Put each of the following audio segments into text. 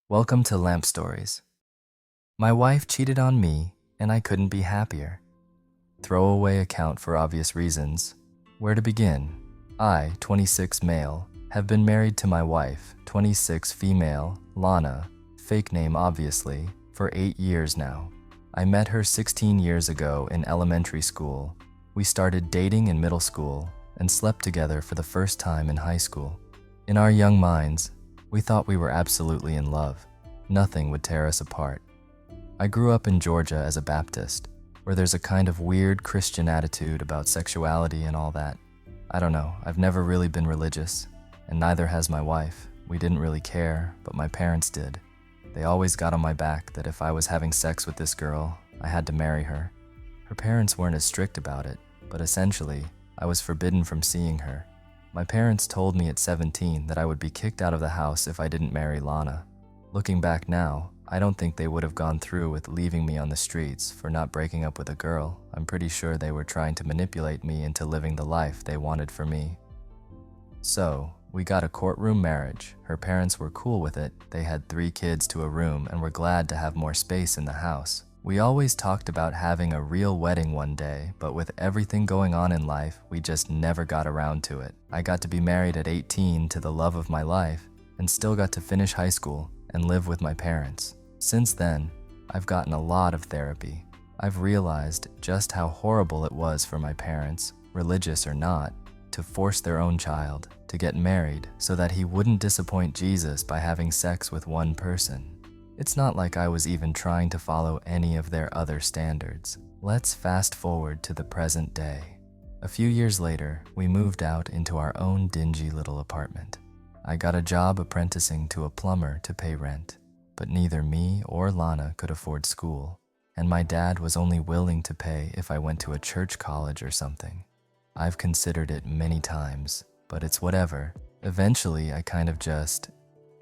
Welcome to Lamp Stories. My wife cheated on me, and I couldn't be happier. Throwaway account for obvious reasons. Where to begin? I, 26 male, have been married to my wife, 26 female, Lana, fake name obviously, for 8 years now. I met her 16 years ago in elementary school. We started dating in middle school and slept together for the first time in high school. In our young minds, we thought we were absolutely in love. Nothing would tear us apart. I grew up in Georgia as a Baptist, where there's a kind of weird Christian attitude about sexuality and all that. I don't know, I've never really been religious, and neither has my wife. We didn't really care, but my parents did. They always got on my back that if I was having sex with this girl, I had to marry her. Her parents weren't as strict about it, but essentially, I was forbidden from seeing her. My parents told me at 17 that I would be kicked out of the house if I didn't marry Lana. Looking back now, I don't think they would have gone through with leaving me on the streets for not breaking up with a girl. I'm pretty sure they were trying to manipulate me into living the life they wanted for me. So, we got a courtroom marriage. Her parents were cool with it. They had 3 kids to a room and were glad to have more space in the house. We always talked about having a real wedding one day, but with everything going on in life, we just never got around to it. I got to be married at 18 to the love of my life and still got to finish high school and live with my parents. Since then, I've gotten a lot of therapy. I've realized just how horrible it was for my parents, religious or not, to force their own child to get married so that he wouldn't disappoint Jesus by having sex with one person. It's not like I was even trying to follow any of their other standards. Let's fast forward to the present day. A few years later, we moved out into our own dingy little apartment. I got a job apprenticing to a plumber to pay rent, but neither me or Lana could afford school, and my dad was only willing to pay if I went to a church college or something. I've considered it many times, but it's whatever. Eventually, I kind of just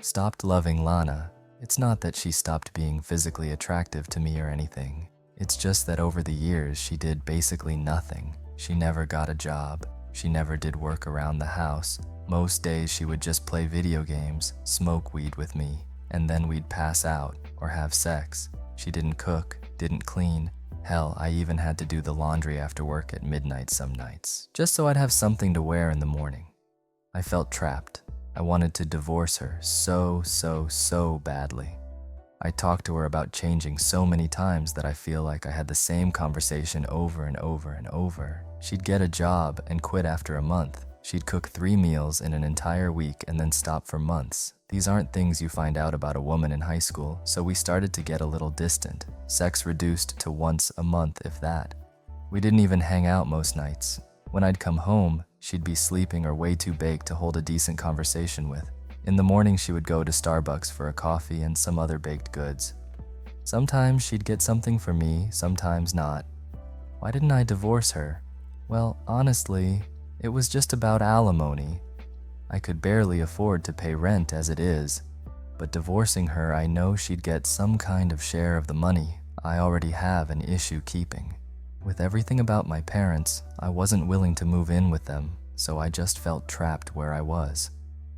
stopped loving Lana. It's not that she stopped being physically attractive to me or anything. It's just that over the years, she did basically nothing. She never got a job. She never did work around the house. Most days she would just play video games, smoke weed with me, and then we'd pass out or have sex. She didn't cook, didn't clean. Hell, I even had to do the laundry after work at midnight some nights, just so I'd have something to wear in the morning. I felt trapped. I wanted to divorce her so badly. I talked to her about changing so many times that I feel like I had the same conversation over and over and over. She'd get a job and quit after a month. She'd cook 3 meals in an entire week and then stop for months. These aren't things you find out about a woman in high school, so we started to get a little distant. Sex reduced to once a month, if that. We didn't even hang out most nights. When I'd come home, she'd be sleeping or way too baked to hold a decent conversation with. In the morning, she would go to Starbucks for a coffee and some other baked goods. Sometimes she'd get something for me, sometimes not. Why didn't I divorce her? Well, honestly, it was just about alimony. I could barely afford to pay rent as it is, but divorcing her, I know she'd get some kind of share of the money I already have an issue keeping. With everything about my parents, I wasn't willing to move in with them, so I just felt trapped where I was.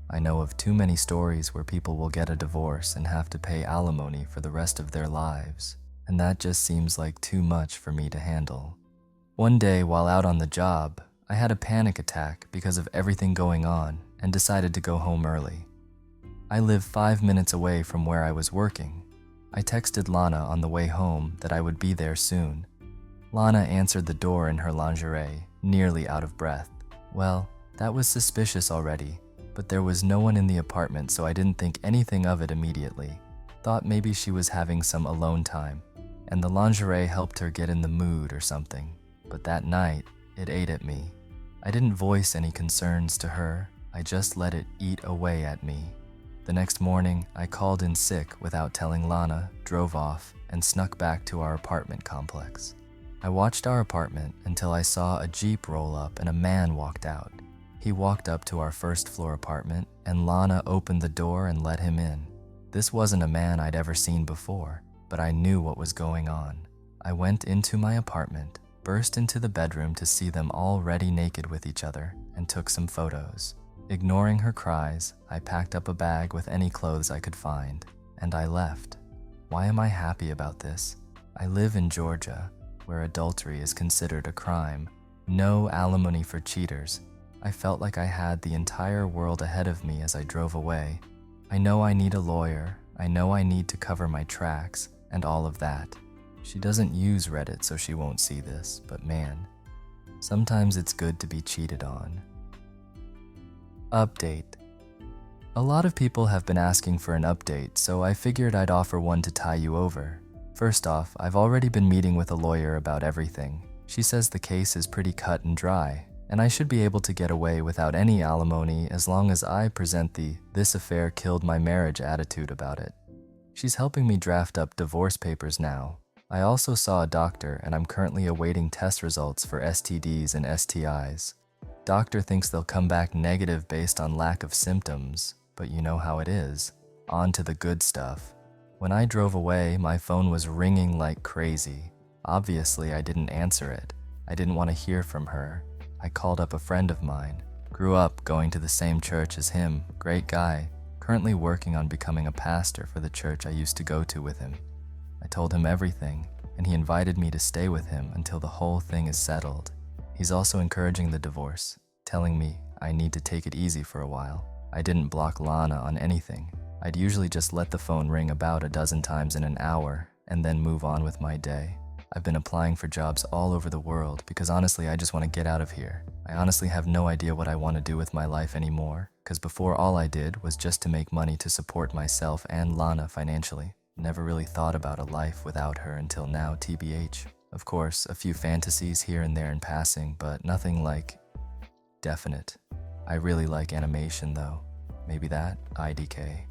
I know of too many stories where people will get a divorce and have to pay alimony for the rest of their lives, and that just seems like too much for me to handle. One day while out on the job, I had a panic attack because of everything going on and decided to go home early. I live 5 minutes away from where I was working. I texted Lana on the way home that I would be there soon. Lana answered the door in her lingerie, nearly out of breath. Well, that was suspicious already, but there was no one in the apartment, so I didn't think anything of it immediately. Thought maybe she was having some alone time, and the lingerie helped her get in the mood or something. But that night, it ate at me. I didn't voice any concerns to her. I just let it eat away at me. The next morning, I called in sick without telling Lana, drove off, and snuck back to our apartment complex. I watched our apartment until I saw a Jeep roll up and a man walked out. He walked up to our first floor apartment and Lana opened the door and let him in. This wasn't a man I'd ever seen before, but I knew what was going on. I went into my apartment, burst into the bedroom to see them already naked with each other, and took some photos. Ignoring her cries, I packed up a bag with any clothes I could find. and I left. Why am I happy about this? I live in Georgia, where adultery is considered a crime. No alimony for cheaters. I felt like I had the entire world ahead of me as I drove away. I know I need a lawyer. I know I need to cover my tracks and all of that. She doesn't use Reddit, so she won't see this, but man, sometimes it's good to be cheated on. Update. A lot of people have been asking for an update, so I figured I'd offer one to tie you over. First off, I've already been meeting with a lawyer about everything. She says the case is pretty cut and dry, and I should be able to get away without any alimony as long as I present the "this affair killed my marriage" attitude about it. She's helping me draft up divorce papers now. I also saw a doctor, and I'm currently awaiting test results for STDs and STIs. Doctor thinks they'll come back negative based on lack of symptoms, but you know how it is. On to the good stuff. When I drove away, my phone was ringing like crazy. Obviously, I didn't answer it. I didn't want to hear from her. I called up a friend of mine. Grew up going to the same church as him. Great guy. Currently working on becoming a pastor for the church I used to go to with him. I told him everything, and he invited me to stay with him until the whole thing is settled. He's also encouraging the divorce, telling me I need to take it easy for a while. I didn't block Lana on anything. I'd usually just let the phone ring about a dozen times in an hour and then move on with my day. I've been applying for jobs all over the world because honestly, I just want to get out of here. I honestly have no idea what I want to do with my life anymore, because before all I did was just to make money to support myself and Lana financially. Never really thought about a life without her until now, TBH. Of course, a few fantasies here and there in passing, but nothing like definite. I really like animation though. Maybe that, IDK.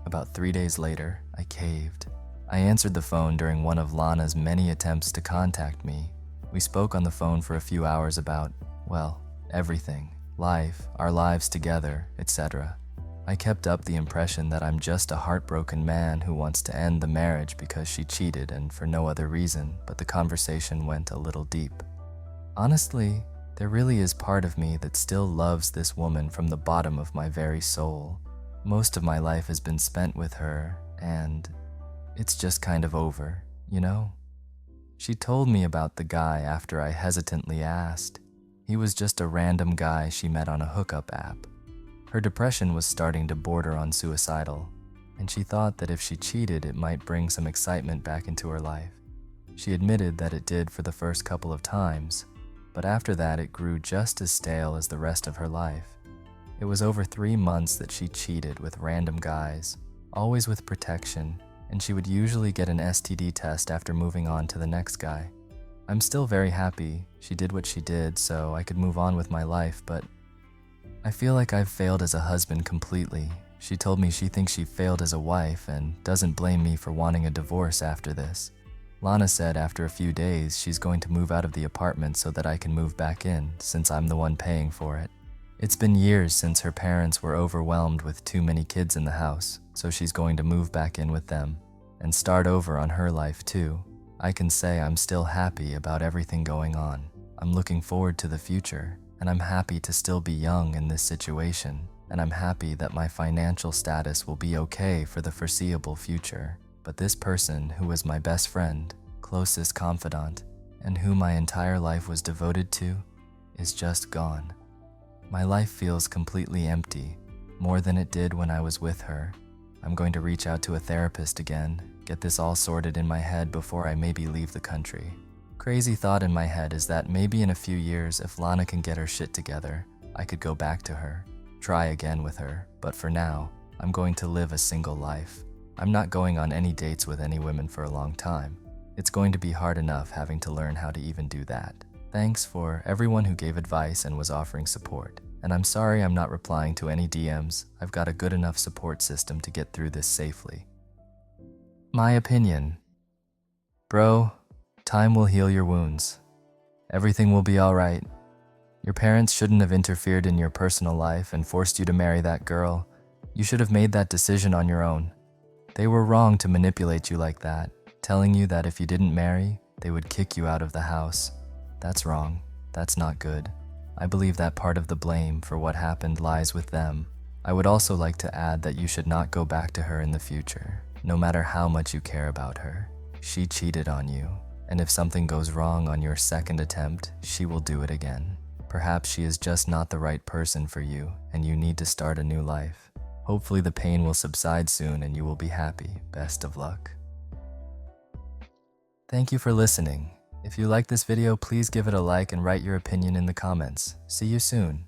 About 3 days later, I caved. I answered the phone during one of Lana's many attempts to contact me. We spoke on the phone for a few hours about, well, everything. Life, our lives together, etc. I kept up the impression that I'm just a heartbroken man who wants to end the marriage because she cheated and for no other reason, but the conversation went a little deep. Honestly, there really is part of me that still loves this woman from the bottom of my very soul. Most of my life has been spent with her, and it's just kind of over, you know? She told me about the guy after I hesitantly asked. He was just a random guy she met on a hookup app. Her depression was starting to border on suicidal, and she thought that if she cheated, it might bring some excitement back into her life. She admitted that it did for the first couple of times, but after that it grew just as stale as the rest of her life. It was over 3 months that she cheated with random guys, always with protection, and she would usually get an STD test after moving on to the next guy. I'm still very happy she did what she did so I could move on with my life, but I feel like I've failed as a husband completely. She told me she thinks she failed as a wife and doesn't blame me for wanting a divorce after this. Lana said after a few days she's going to move out of the apartment so that I can move back in since I'm the one paying for it. It's been years since her parents were overwhelmed with too many kids in the house, so she's going to move back in with them and start over on her life too. I can say I'm still happy about everything going on. I'm looking forward to the future, and I'm happy to still be young in this situation, and I'm happy that my financial status will be okay for the foreseeable future. But this person who was my best friend, closest confidant, and who my entire life was devoted to, is just gone. My life feels completely empty, more than it did when I was with her. I'm going to reach out to a therapist again, get this all sorted in my head before I maybe leave the country. Crazy thought in my head is that maybe in a few years, if Lana can get her shit together, I could go back to her, try again with her, but for now, I'm going to live a single life. I'm not going on any dates with any women for a long time. It's going to be hard enough having to learn how to even do that. Thanks for everyone who gave advice and was offering support. And I'm sorry I'm not replying to any DMs. I've got a good enough support system to get through this safely. My opinion. Bro, time will heal your wounds. Everything will be alright. Your parents shouldn't have interfered in your personal life and forced you to marry that girl. You should have made that decision on your own. They were wrong to manipulate you like that, telling you that if you didn't marry, they would kick you out of the house. That's wrong. That's not good. I believe that part of the blame for what happened lies with them. I would also like to add that you should not go back to her in the future. No matter how much you care about her, she cheated on you, and if something goes wrong on your second attempt, she will do it again. Perhaps she is just not the right person for you, and you need to start a new life. Hopefully the pain will subside soon and you will be happy. Best of luck. Thank you for listening. If you like this video, please give it a like and write your opinion in the comments. See you soon.